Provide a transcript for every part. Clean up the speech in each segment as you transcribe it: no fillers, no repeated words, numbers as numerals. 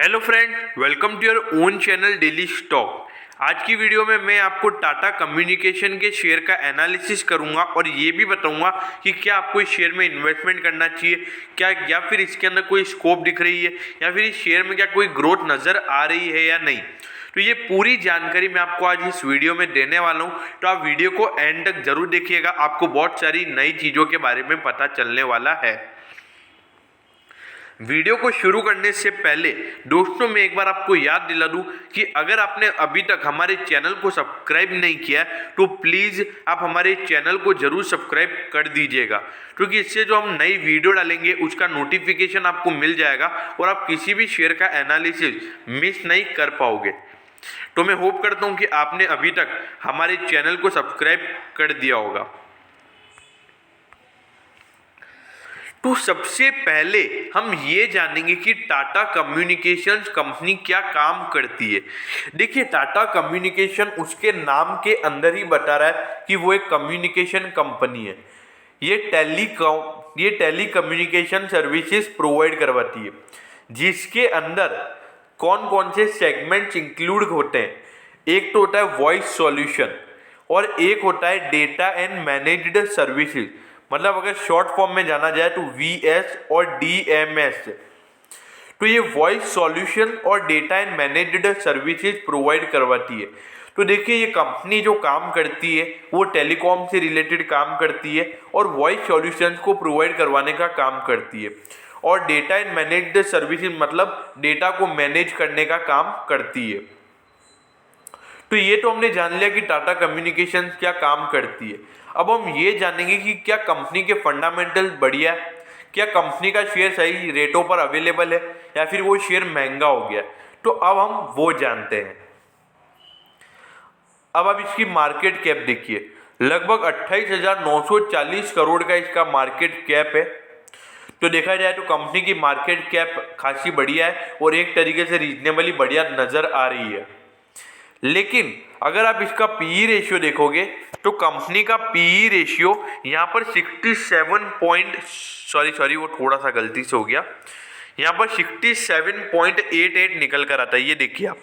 Hello friend, welcome to your own channel daily stock. आज की video में मैं आपको टाटा कम्युनिकेशन के शेयर का एनालिसिस करूंगा और ये भी बताऊंगा कि क्या आपको इस शेयर में इन्वेस्टमेंट करना चाहिए क्या, या फिर इसके अंदर कोई स्कोप दिख रही है, या फिर इस शेयर में क्या कोई ग्रोथ नज़र आ रही है या नहीं। तो ये पूरी जानकारी मैं आपको आज इस वीडियो में देने वाला हूँ, तो आप वीडियो को एंड तक जरूर देखिएगा। आपको बहुत सारी नई चीज़ों के बारे में पता चलने वाला है। वीडियो को शुरू करने से पहले दोस्तों मैं एक बार आपको याद दिला दूं कि अगर आपने अभी तक हमारे चैनल को सब्सक्राइब नहीं किया तो प्लीज़ आप हमारे चैनल को जरूर सब्सक्राइब कर दीजिएगा, क्योंकि इससे जो हम नई वीडियो डालेंगे उसका नोटिफिकेशन आपको मिल जाएगा और आप किसी भी शेयर का एनालिसिस मिस नहीं कर पाओगे। तो मैं होप करता हूँ कि आपने अभी तक हमारे चैनल को सब्सक्राइब कर दिया होगा। तो सबसे पहले हम ये जानेंगे कि टाटा कम्युनिकेशंस कंपनी क्या काम करती है। देखिए, टाटा कम्युनिकेशन उसके नाम के अंदर ही बता रहा है कि वो एक कम्युनिकेशन कंपनी है। ये टेली कम्युनिकेशन सर्विसेज प्रोवाइड करवाती है, जिसके अंदर कौन कौन से सेगमेंट्स इंक्लूड होते हैं। एक तो होता है वॉइस सॉल्यूशन और एक होता है डेटा एंड मैनेज्ड सर्विसेज, मतलब अगर शॉर्ट फॉर्म में जाना जाए तो VS और DMS। तो ये वॉइस सॉल्यूशन और data and managed services provide करवाती है। तो देखिए, ये कंपनी जो काम करती है वो टेलीकॉम से रिलेटेड काम करती है और वॉइस सॉल्यूशंस को प्रोवाइड करवाने का काम करती है, और डेटा एंड मैनेज्ड सर्विसेज मतलब डेटा को मैनेज करने का काम करती है। तो ये तो हमने जान लिया कि टाटा कम्युनिकेशंस क्या काम करती है। अब हम ये जानेंगे कि क्या कंपनी के फंडामेंटल्स बढ़िया है, क्या कंपनी का शेयर सही रेटों पर अवेलेबल है, या फिर वो शेयर महंगा हो गया। तो अब हम वो जानते हैं। अब आप इसकी मार्केट कैप देखिए, लगभग 28,940 करोड़ का इसका मार्केट कैप है। तो देखा जाए तो कंपनी की मार्केट कैप खासी बढ़िया है और एक तरीके से रीजनेबली बढ़िया नजर आ रही है। लेकिन अगर आप इसका पीई रेशियो देखोगे तो कंपनी का पीई रेशियो यहाँ पर 67 वो थोड़ा सा गलती से हो गया, यहाँ पर 67.88 निकल कर आता है, ये देखिए आप।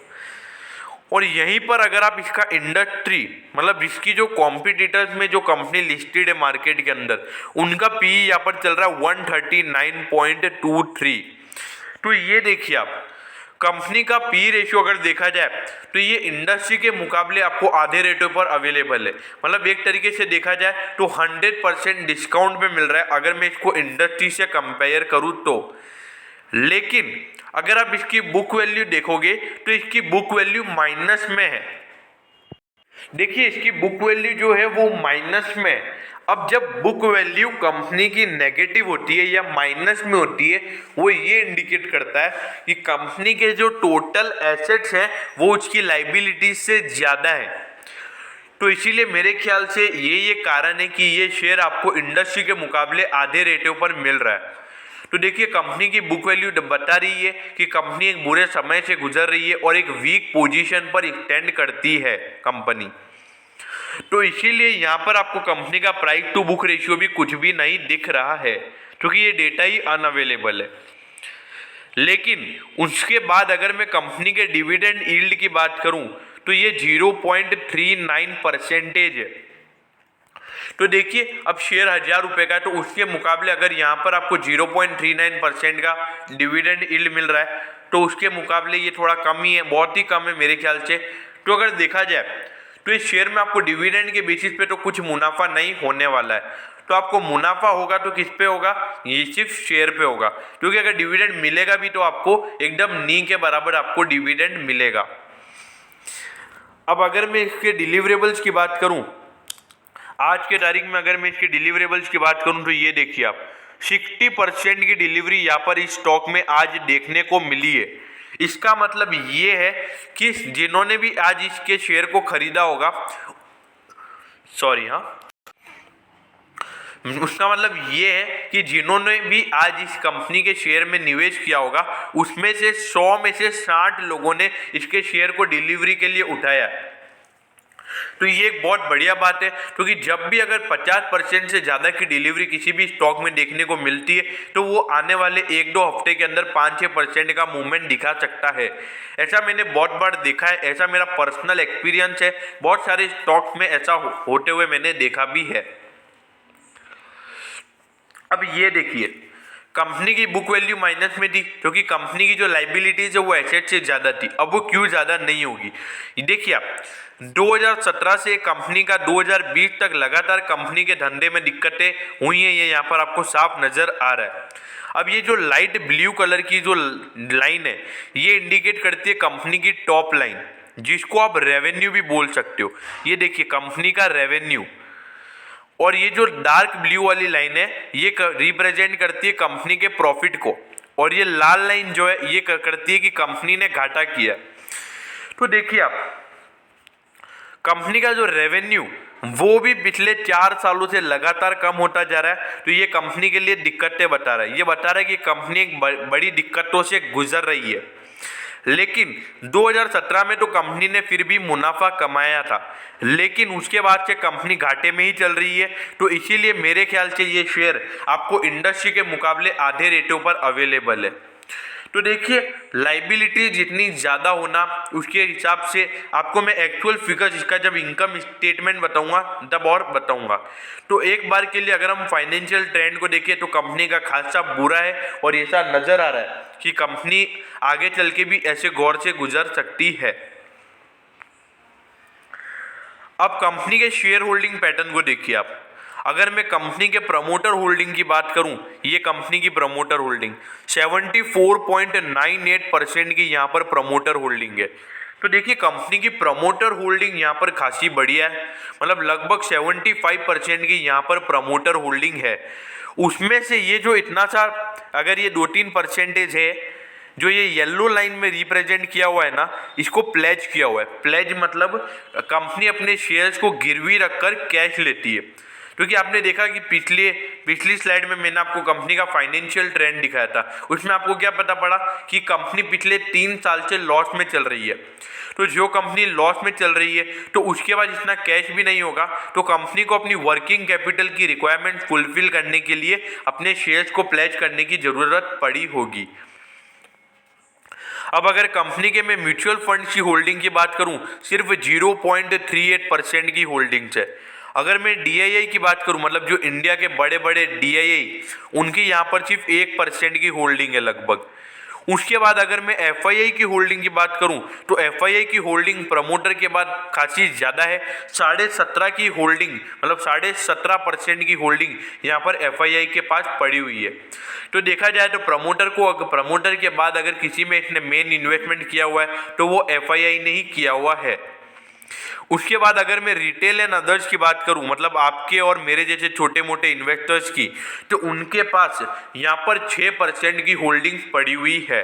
और यहीं पर अगर आप इसका इंडस्ट्री मतलब इसकी जो कॉम्पिटिटर्स में जो कंपनी लिस्टेड है मार्केट के अंदर, उनका पीई यहाँ पर चल रहा है 139.23। तो ये देखिए आप, कंपनी का पी रेशियो अगर देखा जाए तो ये इंडस्ट्री के मुकाबले आपको आधे रेटों पर अवेलेबल है। मतलब एक तरीके से देखा जाए तो 100% डिस्काउंट पे मिल रहा है अगर मैं इसको इंडस्ट्री से कंपेयर करूँ तो। लेकिन अगर आप इसकी बुक वैल्यू देखोगे तो इसकी बुक वैल्यू माइनस में है। देखिए, इसकी बुक वैल्यू जो है वो माइनस में है। अब जब बुक वैल्यू कंपनी की नेगेटिव होती है या माइनस में होती है, वो ये इंडिकेट करता है कि कंपनी के जो टोटल एसेट्स हैं वो उसकी लाइबिलिटीज से ज़्यादा है। तो इसीलिए मेरे ख्याल से ये कारण है कि ये शेयर आपको इंडस्ट्री के मुकाबले आधे रेटों पर मिल रहा है। तो देखिए, कंपनी की बुक वैल्यू बता रही है कि कंपनी एक बुरे समय से गुजर रही है और एक वीक पोजीशन पर स्टैंड करती है कंपनी। तो इसीलिए यहाँ पर आपको कंपनी का प्राइस टू बुक रेशियो भी कुछ भी नहीं दिख रहा है, क्योंकि ये डेटा ही अनअवेलेबल है। लेकिन उसके बाद अगर मैं कंपनी के डिविडेंड यील्ड की बात करूं तो ये 0.39% है। तो देखिए, अब शेयर 1,000 रुपए का है, तो उसके मुकाबले अगर यहाँ पर आपको 0.39% का डिविडेंड यील्ड मिल रहा है तो उसके मुकाबले ये थोड़ा कम ही है, बहुत ही कम है मेरे ख्याल से। तो अगर देखा जाए तो इस शेयर में आपको डिविडेंड के बेसिस पे तो कुछ मुनाफा नहीं होने वाला है। तो आपको मुनाफा होगा तो किस पे होगा, ये सिर्फ शेयर पे होगा, क्योंकि अगर डिविडेंड मिलेगा भी तो आपको एकदम नी के बराबर आपको डिविडेंड मिलेगा। अब अगर मैं इसके डिलीवरेबल्स की बात करूं, आज के तारीख में अगर मैं इसके डिलीवरेबल्स की बात करूं तो ये देखिए आप, 60% की डिलीवरी यहाँ पर इस स्टॉक में आज देखने को मिली है। इसका मतलब ये है कि जिन्होंने भी आज इसके शेयर को खरीदा होगा, उसका मतलब ये है कि जिन्होंने भी आज इस कंपनी के शेयर में निवेश किया होगा उसमें से 100 में से 60 लोगों ने इसके शेयर को डिलीवरी के लिए उठाया है। तो ये एक बहुत बढ़िया बात है, क्योंकि जब भी अगर 50% से ज़्यादा की डिलीवरी किसी भी स्टॉक में देखने को मिलती है तो वो आने वाले 1-2 हफ्ते के अंदर 5-6% का मूवमेंट दिखा सकता है। ऐसा मैंने बहुत बार देखा है, ऐसा मेरा पर्सनल एक्सपीरियंस है, बहुत सारे स्टॉक्स में ऐसा होते हुए मैंने देखा भी है। अब ये देखिए, कंपनी की बुक वैल्यू माइनस में थी क्योंकि कंपनी की जो लाइबिलिटीज है वो एसेट से ज़्यादा थी। अब वो क्यों ज़्यादा नहीं होगी, देखिए आप 2017 से कंपनी का 2020 तक लगातार कंपनी के धंधे में दिक्कतें हुई हैं, ये यहाँ पर आपको साफ नजर आ रहा है। अब ये जो लाइट ब्लू कलर की जो लाइन है ये इंडिकेट करती है कंपनी की टॉप लाइन, जिसको आप रेवेन्यू भी बोल सकते हो। ये देखिए कंपनी का रेवेन्यू, और ये जो डार्क ब्लू वाली लाइन है ये रिप्रेजेंट करती है कंपनी के प्रॉफिट को, और ये लाल लाइन जो है ये करती है कि कंपनी ने घाटा किया। तो देखिए आप कंपनी का जो रेवेन्यू वो भी पिछले 4 सालों से लगातार कम होता जा रहा है, तो ये कंपनी के लिए दिक्कतें बता रहा है। ये बता रहा है कि कंपनी एक बड़ी दिक्कतों से गुजर रही है। लेकिन 2017 में तो कंपनी ने फिर भी मुनाफा कमाया था, लेकिन उसके बाद से कंपनी घाटे में ही चल रही है। तो इसीलिए मेरे ख्याल से ये शेयर आपको इंडस्ट्री के मुकाबले आधे रेटों पर अवेलेबल है। तो देखिए लाइबिलिटी जितनी ज़्यादा होना उसके हिसाब से आपको मैं एक्चुअल फिगर्स इसका जब इनकम स्टेटमेंट बताऊंगा तब और बताऊंगा। तो एक बार के लिए अगर हम फाइनेंशियल ट्रेंड को देखें तो कंपनी का खासा बुरा है, और ऐसा नज़र आ रहा है कि कंपनी आगे चल के भी ऐसे गौर से गुजर सकती है। अब कंपनी के शेयर होल्डिंग पैटर्न को देखिए आप। अगर मैं कंपनी के प्रमोटर होल्डिंग की बात करूं, ये कंपनी की प्रमोटर होल्डिंग 74.98% की यहाँ पर प्रमोटर होल्डिंग है। तो देखिए कंपनी की प्रमोटर होल्डिंग यहाँ पर खासी बढ़िया है, मतलब लगभग 75% की यहाँ पर प्रमोटर होल्डिंग है। उसमें से ये जो इतना सा अगर ये 2-3% है जो ये येलो लाइन में रिप्रेजेंट किया हुआ है ना, इसको प्लेज किया हुआ है। प्लेज मतलब कंपनी अपने शेयर्स को गिरवी रखकर कैश लेती है। क्योंकि आपने देखा कि पिछली स्लाइड में मैंने आपको कंपनी का फाइनेंशियल ट्रेंड दिखाया था, उसमें आपको क्या पता पड़ा कि कंपनी पिछले 3 साल से लॉस में चल रही है। तो जो कंपनी लॉस में चल रही है तो उसके बाद इतना कैश भी नहीं होगा, तो कंपनी को अपनी वर्किंग कैपिटल की रिक्वायरमेंट फुलफिल करने के लिए अपने शेयर्स को प्लेज करने की जरूरत पड़ी होगी। अब अगर कंपनी के मैं म्यूचुअल फंड की होल्डिंग की बात करूं, सिर्फ 0.38% की होल्डिंग्स है। अगर मैं DII की बात करूं, मतलब जो इंडिया के बड़े बड़े DII उनकी यहाँ पर सिर्फ 1% की होल्डिंग है लगभग। उसके बाद अगर मैं FII की होल्डिंग की बात करूं तो FII की होल्डिंग प्रमोटर के बाद खासी ज़्यादा है, 17.5 की होल्डिंग, मतलब 17.5% की होल्डिंग यहाँ पर FII के पास पड़ी हुई है। तो देखा जाए तो प्रमोटर के बाद अगर किसी में इसने मेन इन्वेस्टमेंट किया हुआ है तो वो FII ने ही किया हुआ है। उसके बाद अगर मैं रिटेल एंड अदर्स की बात करूं, मतलब आपके और मेरे जैसे छोटे मोटे इन्वेस्टर्स की, तो उनके पास यहाँ पर 6% की होल्डिंग पड़ी हुई है।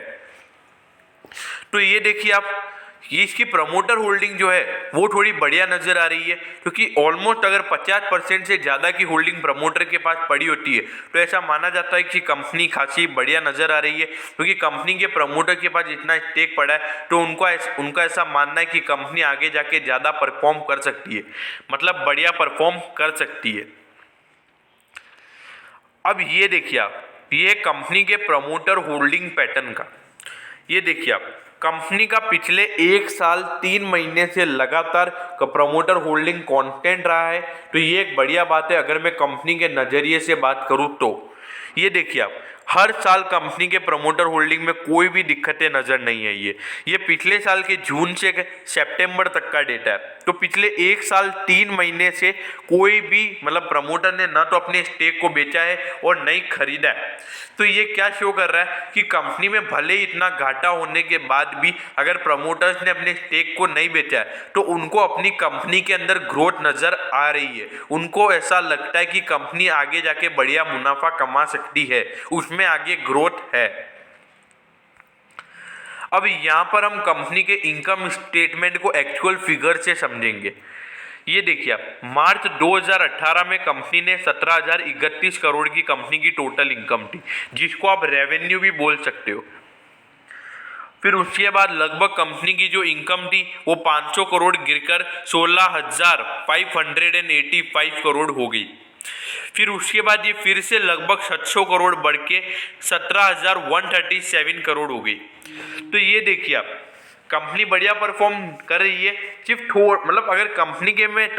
तो ये देखिए आप, ये इसकी प्रमोटर होल्डिंग जो है वो थोड़ी बढ़िया नजर आ रही है, क्योंकि ऑलमोस्ट अगर 50% से ज़्यादा की होल्डिंग प्रमोटर के पास पड़ी होती है तो ऐसा माना जाता है कि कंपनी खासी बढ़िया नजर आ रही है। क्योंकि कंपनी के प्रमोटर के पास इतना स्टेक पड़ा है तो उनका ऐसा मानना है कि कंपनी आगे जाके ज़्यादा परफॉर्म कर सकती है, मतलब बढ़िया परफॉर्म कर सकती है। अब ये देखिए आप, ये कंपनी के प्रमोटर होल्डिंग पैटर्न का, ये देखिए आप कंपनी का पिछले 1 साल 3 महीने से लगातार प्रमोटर होल्डिंग कांस्टेंट रहा है। तो ये एक बढ़िया बात है अगर मैं कंपनी के नज़रिए से बात करूं तो। ये देखिए आप, हर साल कंपनी के प्रमोटर होल्डिंग में कोई भी दिक्कतें नज़र नहीं आई है। ये पिछले साल के जून से सितंबर तक का डेटा है। तो पिछले 1 साल 3 महीने से कोई भी मतलब प्रमोटर ने न तो अपने स्टेक को बेचा है और न ही खरीदा है। तो ये क्या शो कर रहा है कि कंपनी में भले ही इतना घाटा होने के बाद भी अगर प्रमोटर्स ने अपने स्टेक को नहीं बेचा है तो उनको अपनी कंपनी के अंदर ग्रोथ नजर आ रही है। उनको ऐसा लगता है कि कंपनी आगे जाके बढ़िया मुनाफा कमा सकती है, उसमें आगे ग्रोथ है। अब यहाँ पर हम कंपनी के इनकम स्टेटमेंट को एक्चुअल फिगर से समझेंगे। ये देखिए आप, मार्च 2018 में कंपनी ने 17,031 करोड़ की कंपनी की टोटल इनकम थी, जिसको आप रेवेन्यू भी बोल सकते हो। फिर उसके बाद लगभग कंपनी की जो इनकम थी वो 500 करोड़ गिरकर 16,585 करोड़ हो गई। फिर उसके बाद ये फिर से लगभग 700 करोड़ बढ़ के 17,137 करोड़ हो गई। तो ये देखिए आप, कंपनी बढ़िया परफॉर्म कर रही है। सिर्फ मतलब अगर कंपनी के में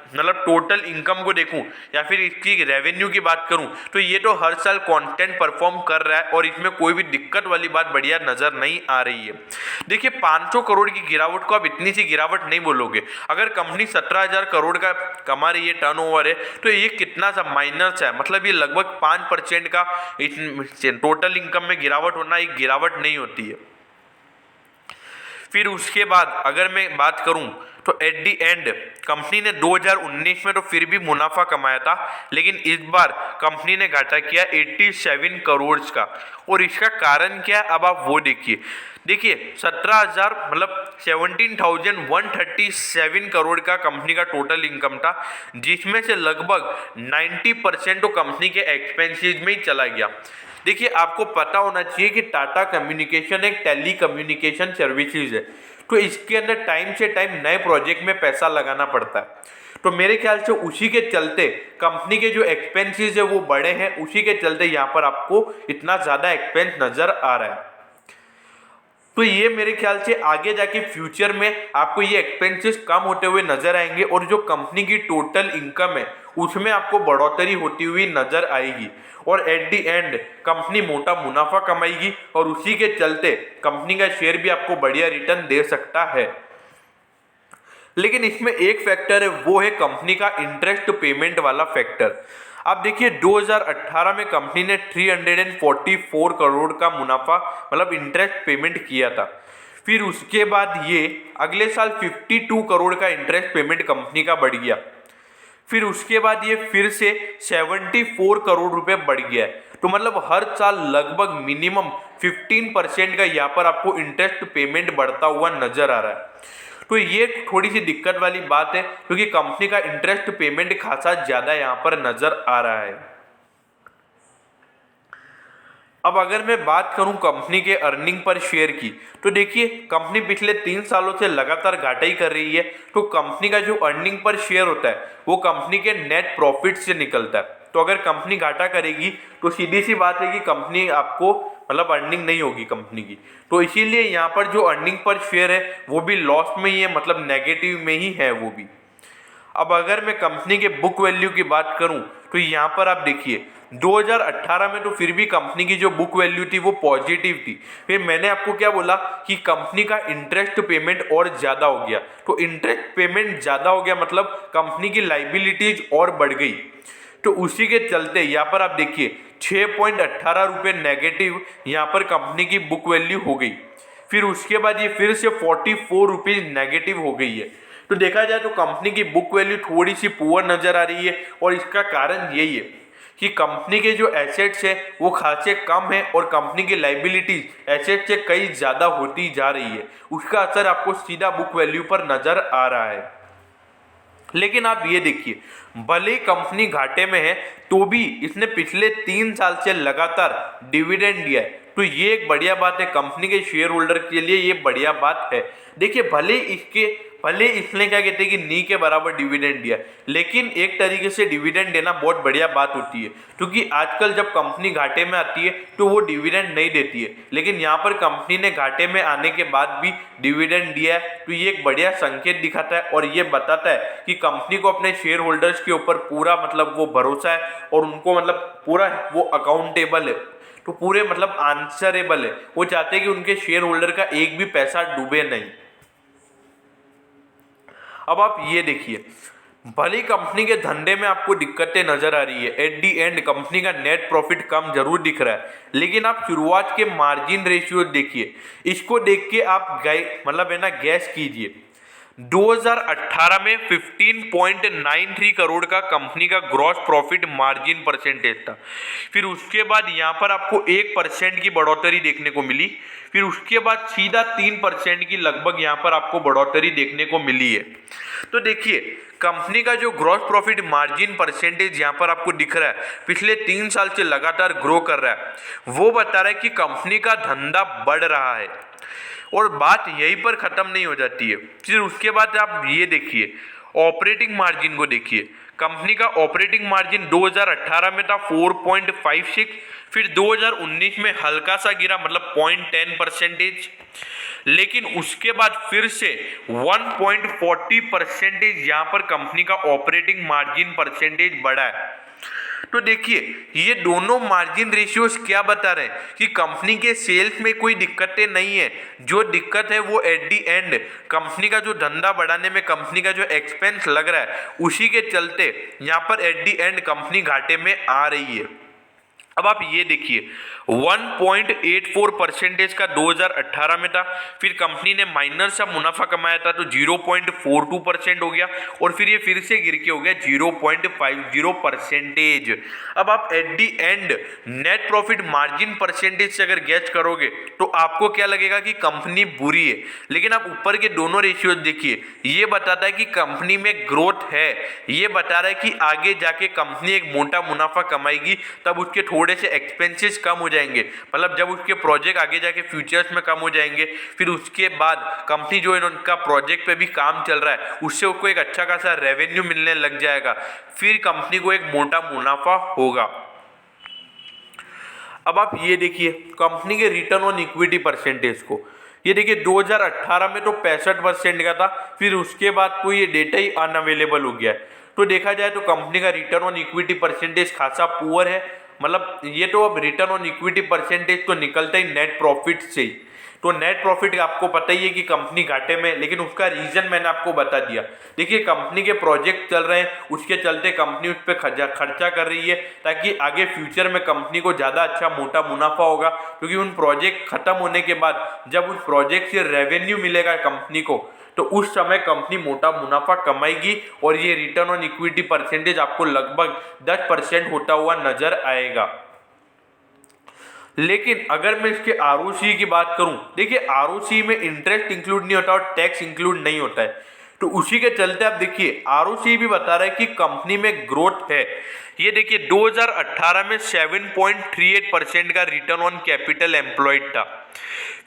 मतलब टोटल इनकम को देखूं या फिर इसकी रेवेन्यू की बात करूं तो ये तो हर साल कांस्टेंट परफॉर्म कर रहा है और इसमें कोई भी दिक्कत वाली बात बढ़िया नजर नहीं आ रही है। देखिए 500 करोड़ की गिरावट को आप इतनी सी गिरावट नहीं बोलोगे। अगर कंपनी 17,000 करोड़ का कमा रही है, टर्नओवर है, तो ये कितना सा माइनस है, मतलब ये लगभग 5% का टोटल इनकम में गिरावट होना एक गिरावट नहीं होती है। फिर उसके बाद अगर मैं बात करूं तो एट दी एंड कंपनी ने 2019 में तो फिर भी मुनाफा कमाया था, लेकिन इस बार कंपनी ने घाटा किया 87 करोड़ का। और इसका कारण क्या है अब आप वो देखिए। देखिए 17,000 मतलब 17,137 करोड़ का कंपनी का टोटल इनकम था, जिसमें से लगभग 90% तो कंपनी के एक्सपेंसेस में ही चला गया। देखिए आपको पता होना चाहिए कि टाटा कम्युनिकेशन एक टेली कम्युनिकेशन सर्विसेज है, तो इसके अंदर टाइम से टाइम नए प्रोजेक्ट में पैसा लगाना पड़ता है। तो मेरे ख्याल से उसी के चलते कंपनी के जो एक्सपेंसेस है वो बढ़े हैं, उसी के चलते यहाँ पर आपको इतना ज़्यादा एक्सपेंस नज़र आ रहा है। तो ये मेरे ख्याल से आगे जाके फ्यूचर में आपको ये एक्सपेंसेस कम होते हुए नजर आएंगे और जो कंपनी की टोटल इनकम है उसमें आपको बढ़ोतरी होती हुई नजर आएगी और एट दी एंड कंपनी मोटा मुनाफा कमाएगी और उसी के चलते कंपनी का शेयर भी आपको बढ़िया रिटर्न दे सकता है। लेकिन इसमें एक फैक्टर है, वो है कंपनी का इंटरेस्ट पेमेंट वाला फैक्टर। आप देखिए 2018 में कंपनी ने 344 करोड़ का मुनाफा मतलब इंटरेस्ट पेमेंट किया था। फिर उसके बाद ये अगले साल 52 करोड़ का इंटरेस्ट पेमेंट कंपनी का बढ़ गया। फिर उसके बाद ये फिर से 74 करोड़ रुपए बढ़ गया है। तो मतलब हर साल लगभग मिनिमम 15% का यहाँ पर आपको इंटरेस्ट पेमेंट बढ़ता हुआ नजर आ रहा है। तो ये थोड़ी सी दिक्कत वाली बात है क्योंकि कंपनी का इंटरेस्ट पेमेंट खासा ज्यादा यहाँ पर नजर आ रहा है। अब अगर मैं बात करूं कंपनी के अर्निंग पर शेयर की, तो देखिए कंपनी पिछले 3 सालों से लगातार घाटा ही कर रही है। तो कंपनी का जो अर्निंग पर शेयर होता है वो कंपनी के नेट प्रॉफिट से निकलता है। तो अगर कंपनी घाटा करेगी तो सीधी सी बात है कि कंपनी आपको मतलब अर्निंग नहीं होगी कंपनी की। तो इसीलिए यहाँ पर जो अर्निंग पर शेयर है वो भी लॉस में ही है, मतलब नेगेटिव में ही है वो भी। अब अगर मैं कंपनी के बुक वैल्यू की बात करूं तो यहाँ पर आप देखिए 2018 में तो फिर भी कंपनी की जो बुक वैल्यू थी वो पॉजिटिव थी। फिर मैंने आपको क्या बोला कि कंपनी का इंटरेस्ट पेमेंट और ज़्यादा हो गया। तो इंटरेस्ट पेमेंट ज़्यादा हो गया मतलब कंपनी की लाइबिलिटीज और बढ़ गई। तो उसी के चलते यहाँ पर आप देखिए 6.18 रुपये नेगेटिव यहाँ पर कंपनी की बुक वैल्यू हो गई। फिर उसके बाद ये फिर से 44 रुपीज़ नेगेटिव हो गई है। तो देखा जाए तो कंपनी की बुक वैल्यू थोड़ी सी पुअर नजर आ रही है और इसका कारण यही है कि कंपनी के जो एसेट्स है वो खासे कम है और कंपनी की लाइबिलिटीज एसेट से कई ज़्यादा होती जा रही है। उसका असर आपको सीधा बुक वैल्यू पर नजर आ रहा है। लेकिन आप ये देखिए, भले कंपनी घाटे में है तो भी इसने पिछले 3 साल से लगातार डिविडेंड दिया है। तो ये एक बढ़िया बात है कंपनी के शेयर होल्डर के लिए, ये बढ़िया बात है। देखिए भले इसने क्या कहते हैं कि नी के बराबर डिविडेंड दिया, लेकिन एक तरीके से डिविडेंड देना बहुत बढ़िया बात होती है क्योंकि आजकल जब कंपनी घाटे में आती है तो वो डिविडेंड नहीं देती है। लेकिन यहाँ पर कंपनी ने घाटे में आने के बाद भी डिविडेंड दिया है, तो ये एक बढ़िया संकेत दिखाता है और ये बताता है कि कंपनी को अपने शेयर होल्डर्स के ऊपर पूरा मतलब वो भरोसा है और उनको मतलब पूरा वो अकाउंटेबल है, तो पूरे मतलब आंसरेबल है। वो चाहते हैं कि उनके शेयर होल्डर का एक भी पैसा डूबे नहीं। अब आप ये देखिए, भली कंपनी के धंधे में आपको दिक्कतें नजर आ रही है, एट दी एंड कंपनी का नेट प्रॉफिट कम जरूर दिख रहा है, लेकिन आप शुरुआत के मार्जिन रेशियो देखिए, इसको देख के आप मतलब है ना गैस कीजिए। 2018 में 15.93 करोड़ का कंपनी का ग्रॉस प्रॉफिट मार्जिन परसेंटेज था। फिर उसके बाद यहाँ पर आपको 1% की बढ़ोतरी देखने को मिली। फिर उसके बाद सीधा 3% की लगभग यहाँ पर आपको बढ़ोतरी देखने को मिली है। तो देखिए कंपनी का जो ग्रॉस प्रॉफिट मार्जिन परसेंटेज यहाँ पर आपको दिख रहा है पिछले 3 साल से लगातार ग्रो कर रहा है, वो बता रहा है कि कंपनी का धंधा बढ़ रहा है। और बात यहीं पर ख़त्म नहीं हो जाती है, फिर उसके बाद आप ये देखिए ऑपरेटिंग मार्जिन को देखिए। कंपनी का ऑपरेटिंग मार्जिन 2018 में था 4.56, फिर 2019 में हल्का सा गिरा, मतलब 0.10%, लेकिन उसके बाद फिर से 1.40% यहाँ पर कंपनी का ऑपरेटिंग मार्जिन परसेंटेज बढ़ा है। तो देखिए ये दोनों मार्जिन रेशियोज क्या बता रहे हैं कि कंपनी के सेल्स में कोई दिक्कतें नहीं है। जो दिक्कत है वो एट दी एंड कंपनी का जो धंधा बढ़ाने में कंपनी का जो एक्सपेंस लग रहा है उसी के चलते यहाँ पर एट दी एंड कंपनी घाटे में आ रही है। अब आप ये देखिए 1.84% का 2018 में था, फिर कंपनी ने माइनर सा मुनाफा कमाया था तो 0.42% हो गया, और फिर ये फिर से गिर के हो गया 0.50%। अब आप at the and net profit margin percentage से अगर गैस करोगे तो आपको क्या लगेगा कि कंपनी बुरी है, लेकिन आप ऊपर के दोनों रेशियोज देखिए, ये बताता है कि कंपनी में ग्रोथ है, ये बता रहा है कि आगे जाके कंपनी एक मोटा मुनाफा कमाएगी, तब उसके थोड़े से एक्सपेंसेस कम हो जाएंगे, मतलब जब उसके प्रोजेक्ट आगे जाके फ्यूचर्स में कम हो जाएंगे, फिर उसके बाद कंपनी जो इनका प्रोजेक्ट पे भी काम चल रहा है उससे उसको एक अच्छा खासा रेवेन्यू मिलने लग जाएगा, फिर कंपनी को एक मोटा मुनाफा होगा। अब आप ये देखिए कंपनी के रिटर्न ऑन इक्विटी परसेंटेज को, ये देखिए 2018 में तो 65% का था, फिर उसके बाद तो ये डेटा ही अनअवेलेबल हो गया है। तो देखा जाए तो कंपनी का रिटर्न ऑन इक्विटी परसेंटेज खासा पुअर है, मतलब ये तो अब रिटर्न ऑन इक्विटी परसेंटेज तो निकलता ही नेट प्रॉफिट से ही। तो नेट प्रॉफिट आपको पता ही है कि कंपनी घाटे में, लेकिन उसका रीजन मैंने आपको बता दिया। देखिए कंपनी के प्रोजेक्ट चल रहे हैं, उसके चलते कंपनी उस पर खर्चा कर रही है ताकि आगे फ्यूचर में कंपनी को ज़्यादा अच्छा मोटा मुनाफा होगा, क्योंकि उन प्रोजेक्ट खत्म होने के बाद जब उस प्रोजेक्ट से रेवेन्यू मिलेगा कंपनी को तो उस समय कंपनी मोटा मुनाफा कमाएगी, और ये रिटर्न ऑन इक्विटी परसेंटेज आपको लगभग 10% होता हुआ नजर आएगा। लेकिन अगर मैं इसके आरओसी की बात करूं, देखिए आरओसी में इंटरेस्ट इंक्लूड नहीं होता और टैक्स इंक्लूड नहीं होता है, तो उसी के चलते आप देखिए आरओसी भी बता रहा है कि कंपनी में ग्रोथ है। ये देखिए 2018 में 7.38% का रिटर्न ऑन कैपिटल एम्प्लॉयड था,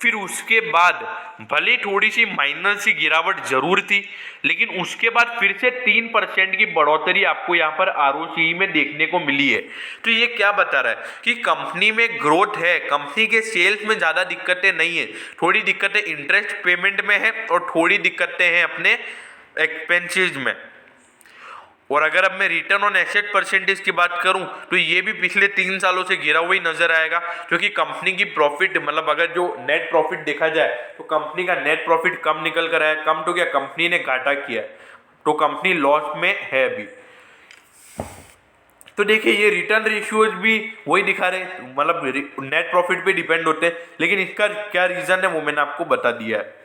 फिर उसके बाद भले थोड़ी सी माइनर सी गिरावट जरूर थी, लेकिन उसके बाद फिर से 3% की बढ़ोतरी आपको यहाँ पर आरओसी में देखने को मिली है। तो ये क्या बता रहा है कि कंपनी में ग्रोथ है, कंपनी के सेल्स में ज़्यादा दिक्कतें नहीं है, थोड़ी दिक्कतें इंटरेस्ट पेमेंट में है और थोड़ी दिक्कतें हैं अपने एक्सपेंसेस में। और अगर अब मैं रिटर्न ऑन एसेट परसेंटेज की बात करूं तो ये भी पिछले 3 सालों से गिरा हुआ ही नजर आएगा, क्योंकि कंपनी की प्रॉफिट, मतलब अगर जो नेट प्रॉफिट देखा जाए तो कंपनी का नेट प्रॉफिट कम निकल कर आया, कम तो क्या कंपनी ने घाटा किया, तो कंपनी लॉस में है अभी। तो देखिए ये रिटर्न रेशियोज भी वही दिखा रहे हैं, मतलब नेट प्रॉफिट पे डिपेंड होते हैं, लेकिन इसका क्या रीजन है वो मैंने आपको बता दिया है।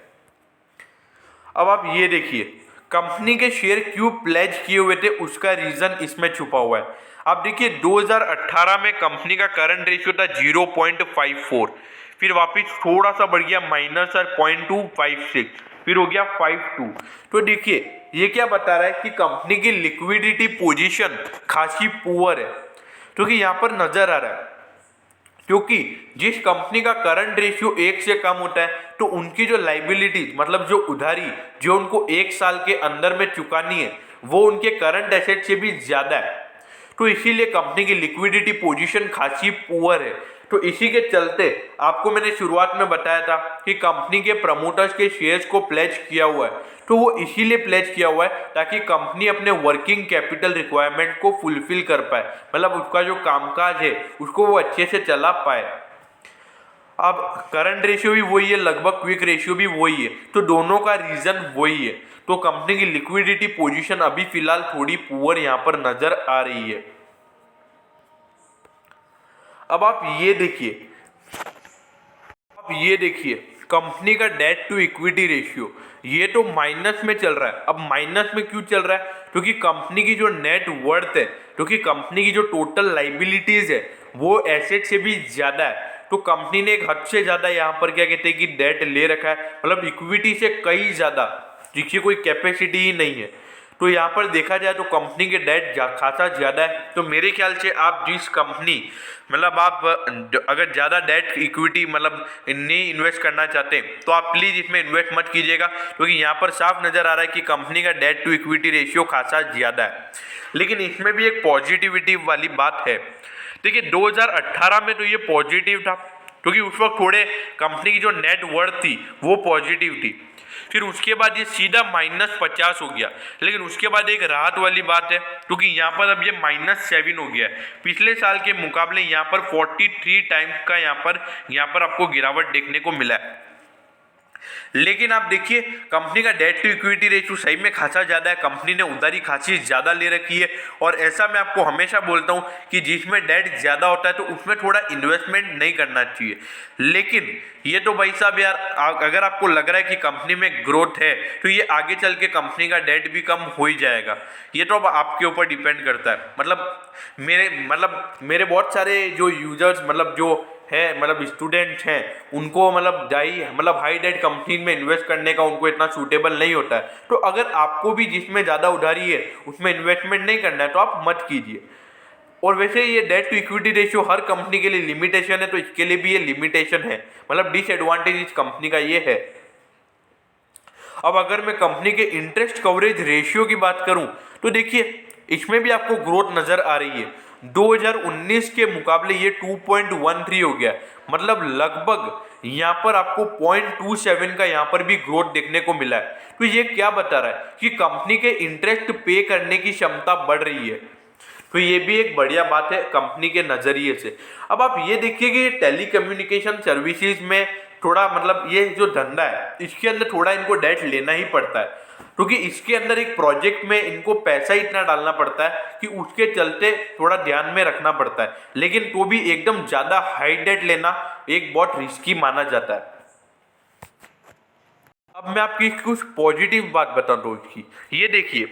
अब आप ये देखिए कंपनी के शेयर क्यों प्लेज किए हुए थे, उसका रीजन इसमें छुपा हुआ है। आप देखिए 2018 में कंपनी का करंट रेशियो था 0.54, फिर वापस थोड़ा सा बढ़ गया -0.256, फिर हो गया 5.2। तो देखिए ये क्या बता रहा है कि कंपनी की लिक्विडिटी पोजीशन खासी पुअर है, क्योंकि यहाँ पर नजर आ रहा है, क्योंकि जिस कंपनी का करंट रेशियो 1 से कम होता है तो उनकी जो लाइबिलिटीज, मतलब जो उधारी जो उनको 1 साल के अंदर में चुकानी है वो उनके करंट एसेट से भी ज्यादा है। तो इसीलिए कंपनी की लिक्विडिटी पोजीशन खासी पुअर है। तो इसी के चलते आपको मैंने शुरुआत में बताया था कि कंपनी के प्रमोटर्स के शेयर्स को प्लेज किया हुआ है, तो वो इसीलिए प्लेज किया हुआ है ताकि कंपनी अपने वर्किंग कैपिटल रिक्वायरमेंट को फुलफिल कर पाए, मतलब उसका जो कामकाज है उसको वो अच्छे से चला पाए। अब करंट रेशियो भी वही है, लगभग क्विक रेशियो भी वही है, तो दोनों का रीजन वही है। तो कंपनी की लिक्विडिटी पोजीशन अभी फिलहाल थोड़ी पुअर यहाँ पर नजर आ रही है। अब आप ये देखिए कंपनी का डेट टू इक्विटी रेशियो, ये तो माइनस में चल रहा है। अब माइनस में क्यों चल रहा है, क्योंकि कंपनी की जो नेट वर्थ है, क्योंकि कंपनी की जो टोटल लाइबिलिटीज है वो एसेट से भी ज्यादा है, तो कंपनी ने एक हद से ज्यादा यहाँ पर क्या कहते हैं कि डेट ले रखा है, मतलब इक्विटी से कई ज्यादा, जिसकी कोई कैपेसिटी ही नहीं है। तो तो यहाँ पर देखा जाए तो कंपनी के डेट खासा ज़्यादा है। तो मेरे ख्याल से आप जिस कंपनी मतलब आप अगर ज़्यादा डेट इक्विटी मतलब नहीं इन्वेस्ट करना चाहते तो आप प्लीज़ इसमें इन्वेस्ट मत कीजिएगा, क्योंकि यहाँ पर साफ नज़र आ रहा है कि कंपनी का डेट टू इक्विटी रेशियो खासा ज़्यादा है। लेकिन इसमें भी एक पॉजिटिविटी वाली बात है। देखिए 2018 में तो ये पॉजिटिव था, क्योंकि उस वक्त थोड़े कंपनी की जो नेट वर्थ थी वो पॉजिटिव थी। फिर उसके बाद ये सीधा -50 हो गया। लेकिन उसके बाद एक राहत वाली बात है, क्योंकि यहाँ पर अब ये -7 हो गया है। पिछले साल के मुकाबले यहाँ पर 43 टाइम्स का यहाँ पर आपको गिरावट देखने को मिला है। लेकिन आप देखिए कंपनी का डेट टू इक्विटी रेशियो सही में खासा ज़्यादा है, कंपनी ने उधारी खासी ज़्यादा ले रखी है। और ऐसा मैं आपको हमेशा बोलता हूँ कि जिसमें डेट ज़्यादा होता है तो उसमें थोड़ा इन्वेस्टमेंट नहीं करना चाहिए। लेकिन ये तो भाई साहब यार, अगर आपको लग रहा है कि कंपनी में ग्रोथ है तो ये आगे चल के कंपनी का डेट भी कम हो ही जाएगा। ये तो अब आपके ऊपर डिपेंड करता है। मेरे बहुत सारे जो यूजर्स जो है स्टूडेंट्स हैं, उनको हाई डेट कंपनी में इन्वेस्ट करने का उनको इतना सूटेबल नहीं होता है। तो अगर आपको भी जिसमें ज़्यादा उधारी है उसमें इन्वेस्टमेंट नहीं करना है तो आप मत कीजिए। और वैसे ये डेट टू इक्विटी रेशियो हर कंपनी के लिए लिमिटेशन है, तो इसके लिए भी ये लिमिटेशन है, डिसएडवांटेज इस कंपनी का ये है। अब अगर मैं कंपनी के इंटरेस्ट कवरेज रेशियो की बात करूं तो देखिए इसमें भी आपको ग्रोथ नजर आ रही है। 2019 के मुकाबले ये 2.13 हो गया, लगभग यहाँ पर आपको 0.27 का यहाँ पर भी ग्रोथ देखने को मिला है। तो ये क्या बता रहा है कि कंपनी के इंटरेस्ट पे करने की क्षमता बढ़ रही है। तो ये भी एक बढ़िया बात है कंपनी के नज़रिए से। अब आप ये देखिए कि टेलीकम्युनिकेशन सर्विसेज में थोड़ा ये जो धंधा है इसके अंदर थोड़ा इनको डेट लेना ही पड़ता है, क्योंकि इसके अंदर एक प्रोजेक्ट में इनको पैसा इतना डालना पड़ता है कि उसके चलते थोड़ा ध्यान में रखना पड़ता है। लेकिन तो भी एकदम ज़्यादा हाई डेट लेना एक बहुत रिस्की माना जाता है। अब मैं आपकी कुछ पॉजिटिव बात बताता हूँ इसकी। ये देखिए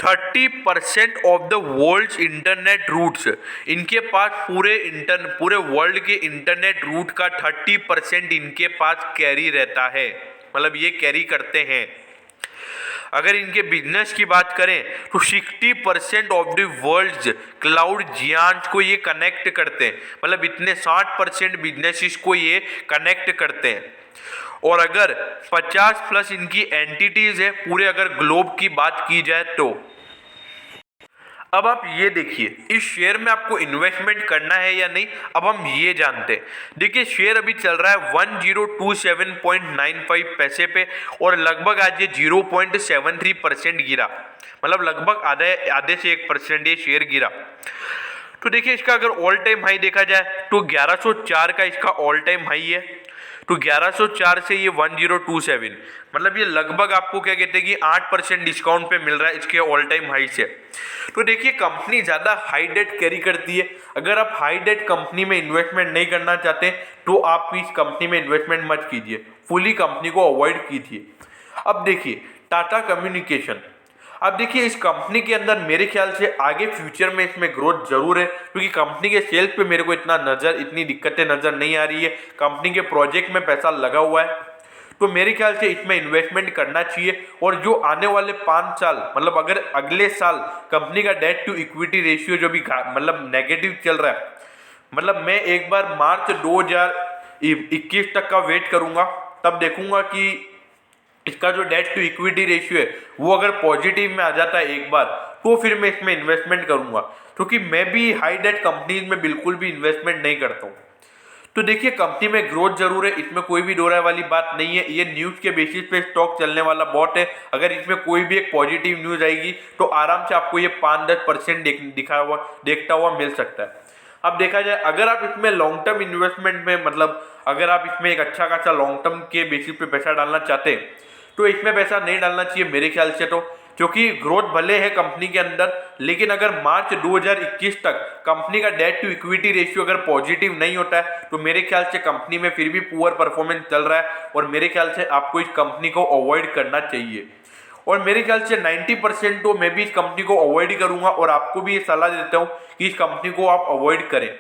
30% of the world's internet routes, इनके पास पूरे वर्ल्ड के इंटरनेट रूट का 30% इनके पास कैरी रहता है, ये कैरी करते हैं। अगर इनके बिजनेस की बात करें तो 60% ऑफ द वर्ल्ड्स क्लाउड जियांट्स को ये कनेक्ट करते हैं, इतने 60% बिजनेसेस को ये कनेक्ट करते हैं। और अगर 50+ इनकी एंटिटीज है पूरे अगर ग्लोब की बात की जाए तो। अब आप ये देखिए इस शेयर में आपको इन्वेस्टमेंट करना है या नहीं, अब हम ये जानते हैं। देखिए शेयर अभी चल रहा है 1027.95 पैसे पे और लगभग आज ये 0.73% गिरा, लगभग आधे से 1% ये शेयर गिरा। तो देखिए इसका अगर ऑल टाइम हाई देखा जाए तो 1104 का इसका ऑल टाइम हाई है। तो 1104 से ये 1027, ये लगभग आपको क्या कहते हैं कि 8% डिस्काउंट पे मिल रहा है इसके ऑल टाइम हाई से। तो देखिए कंपनी ज़्यादा हाई डेट कैरी करती है। अगर आप हाई डेट कंपनी में इन्वेस्टमेंट नहीं करना चाहते तो आप इस कंपनी में इन्वेस्टमेंट मत कीजिए, फुली कंपनी को अवॉइड कीजिए। अब देखिए टाटा कम्युनिकेशन, अब देखिए इस कंपनी के अंदर मेरे ख्याल से आगे फ्यूचर में इसमें ग्रोथ जरूर है, क्योंकि कंपनी के सेल्स पे मेरे को इतनी दिक्कतें नजर नहीं आ रही है। कंपनी के प्रोजेक्ट में पैसा लगा हुआ है, तो मेरे ख्याल से इसमें इन्वेस्टमेंट करना चाहिए। और जो आने वाले 5 साल अगर अगले साल कंपनी का डेट टू इक्विटी रेशियो जो भी नेगेटिव चल रहा है, मैं एक बार मार्च 2021 तक का वेट करूंगा, तब देखूंगा कि इसका जो डेट टू इक्विटी रेशियो है वो अगर पॉजिटिव में आ जाता है एक बार, तो फिर मैं इसमें इन्वेस्टमेंट करूंगा, क्योंकि मैं भी हाई डेट कंपनीज में बिल्कुल भी इन्वेस्टमेंट नहीं करता हूँ। तो देखिए कंपनी में ग्रोथ जरूर है, इसमें कोई भी दो राय वाली बात नहीं है। ये न्यूज़ के बेसिस पे स्टॉक चलने वाला बहुत है। अगर इसमें कोई भी एक पॉजिटिव न्यूज़ आएगी तो आराम से आपको ये 5-10% देखता हुआ मिल सकता है। अब देखा जाए अगर आप इसमें लॉन्ग टर्म इन्वेस्टमेंट में अगर आप इसमें एक अच्छा खासा लॉन्ग टर्म के बेसिस पे पैसा डालना चाहते हैं तो इसमें पैसा नहीं डालना चाहिए मेरे ख्याल से, तो क्योंकि ग्रोथ भले है कंपनी के अंदर, लेकिन अगर मार्च 2021 तक कंपनी का डेट टू इक्विटी रेशियो अगर पॉजिटिव नहीं होता है तो मेरे ख्याल से कंपनी में फिर भी पुअर परफॉर्मेंस चल रहा है और मेरे ख्याल से आपको इस कंपनी को अवॉइड करना चाहिए। और मेरे ख्याल से 90% तो मैं भी इस कंपनी को अवॉइड ही करूंगा और आपको भी ये सलाह देता हूँ कि इस कंपनी को आप अवॉइड करें।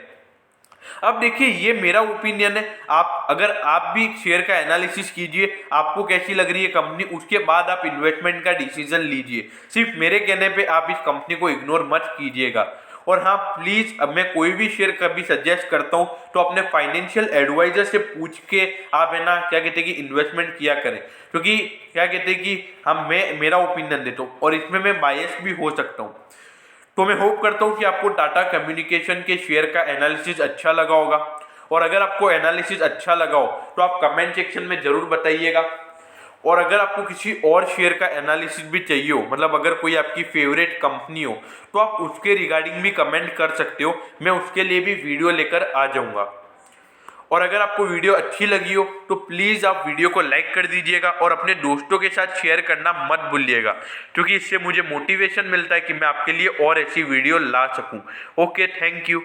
अब देखिए ये मेरा ओपिनियन है, अगर आप भी शेयर का एनालिसिस कीजिए, आपको कैसी लग रही है कंपनी, उसके बाद आप इन्वेस्टमेंट का डिसीजन लीजिए। सिर्फ मेरे कहने पे आप इस कंपनी को इग्नोर मत कीजिएगा। और हाँ प्लीज, अब मैं कोई भी शेयर कभी सजेस्ट करता हूँ तो अपने फाइनेंशियल एडवाइजर से पूछ के आप है ना क्या कहते हैं कि इन्वेस्टमेंट किया करें, क्योंकि क्या कहते हैं कि मैं मेरा ओपिनियन देता हूँ और इसमें मैं बायस भी हो सकता हूँ। तो मैं होप करता हूँ कि आपको टाटा कम्युनिकेशन के शेयर का एनालिसिस अच्छा लगा होगा। और अगर आपको एनालिसिस अच्छा लगा हो तो आप कमेंट सेक्शन में ज़रूर बताइएगा। और अगर आपको किसी और शेयर का एनालिसिस भी चाहिए हो, मतलब अगर कोई आपकी फेवरेट कंपनी हो, तो आप उसके रिगार्डिंग भी कमेंट कर सकते हो, मैं उसके लिए भी वीडियो लेकर आ जाऊँगा। और अगर आपको वीडियो अच्छी लगी हो तो प्लीज़ आप वीडियो को लाइक कर दीजिएगा और अपने दोस्तों के साथ शेयर करना मत भूलिएगा, क्योंकि इससे मुझे मोटिवेशन मिलता है कि मैं आपके लिए और ऐसी वीडियो ला सकूं। Okay, thank you.